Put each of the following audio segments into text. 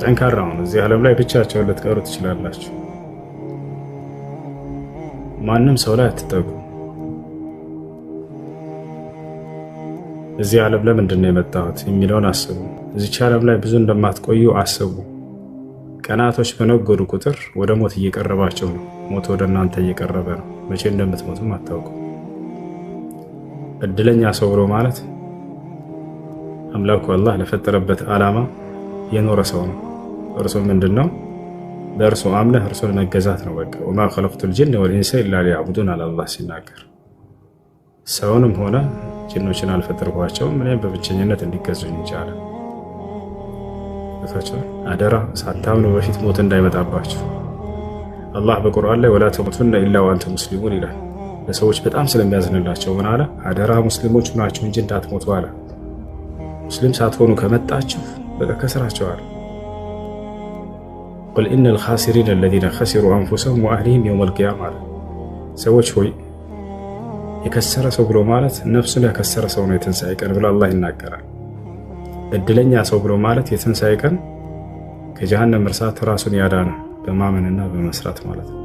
ጠንካራው ነው። እዚህ ዓለም ላይ ብቻቸውን ልትቀሩ ትችላላችሁ። ማንም ሰው ላይ አትጠጉ። እዚህ ዓለም ለምንድን ነው የመጣሁት የሚለውን አስቡ። እዚች ዓለም ላይ ብዙ እንደማትቆዩ አስቡ። ቀናቶች በነጎዱ ቁጥር ወደ ሞት እየቀረባቸው ነው። ሞት ወደ እናንተ እየቀረበ ነው። መቼ እንደምትሞቱም አታውቁ። እድለኛ ሰው ብሎ ማለት አምላኩ አላህ ለፈጠረበት ዓላማ የኖረ ሰው ነው። እርሱ ምንድን ነው? በእርሱ አምነህ እርሱን መገዛት ነው። በቃ ወማ ኸለቅቱል ጅነ ወልኢንሰ ኢላ ሊያዕቡዱን አለ አላህ ሲናገር። ሰውንም ሆነ ጅኖችን አልፈጠርኳቸውም እኔም በብቸኝነት እንዲገዙኝ ይቻላል። አደራ ሳታምኑ በፊት ሞት እንዳይመጣባችሁ። አላህ በቁርአን ላይ ወላ ተሙቱነ ኢላ ወአንቱም ሙስሊሙን ይላል። ለሰዎች በጣም ስለሚያዝንላቸው ምን አለ? አደራ ሙስሊሞች ናችሁ እንጂ እንዳትሞቱ አለ። ሙስሊም ሳትሆኑ ከመጣችሁ በቃ ከስራችኋል። ቁል ኢነል ኻሲሪነ አለዚነ ኸሲሩ አንፉሰሁም ወአህሊሂም የውመል ቂያማ አለ። ሰዎች ሆይ የከሰረ ሰው ብሎ ማለት ነፍሱን ያከሰረ ሰው ነው የትንሣኤ ቀን ብሎ አላህ ይናገራል። እድለኛ ሰው ብሎ ማለት የትንሣኤ ቀን ከጀሃነም እርሳት ራሱን ያዳነ በማመንና በመስራት ማለት ነው።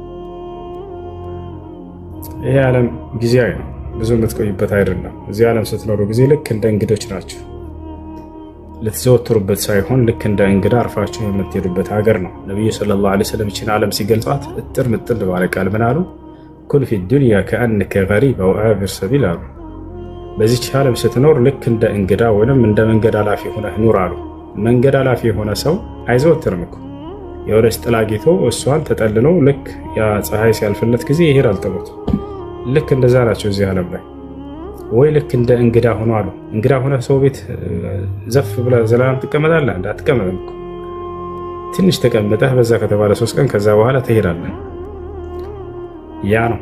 ይሄ ዓለም ጊዜያዊ ነው፣ ብዙ የምትቆይበት አይደለም። እዚህ ዓለም ስትኖሩ ጊዜ ልክ እንደ እንግዶች ናችሁ። ልትዘወትሩበት ሳይሆን ልክ እንደ እንግዳ አርፋችሁ የምትሄዱበት ሀገር ነው። ነቢዩ ሰለላሁ ዐለይሂ ወሰለም ይህችን ዓለም ሲገልጿት እጥር ምጥል ባለ ቃል ምን አሉ? ኩን ፊ ዱንያ ከአነከ ገሪብ አው አቢር ሰቢል አሉ። በዚች ዓለም ስትኖር ልክ እንደ እንግዳ ወይም እንደ መንገድ አላፊ ሆነህ ኑር አሉ። መንገድ አላፊ የሆነ ሰው አይዘወትርም እኮ የሆነች ጥላ አግኝቶ እሷን ተጠልሎ ልክ ያ ፀሐይ ሲያልፍለት ጊዜ ይሄዳል ጥሎት። ልክ እንደዛ ናቸው እዚህ ዓለም ላይ። ወይ ልክ እንደ እንግዳ ሆኖ አሉ። እንግዳ ሆነ ሰው ቤት ዘፍ ብለህ ዘላለም ትቀመጣለህ? እንዳትቀመጥም እኮ ትንሽ ተቀምጠህ በዛ ከተባለ 3 ቀን ከዛ በኋላ ትሄዳለህ። ያ ነው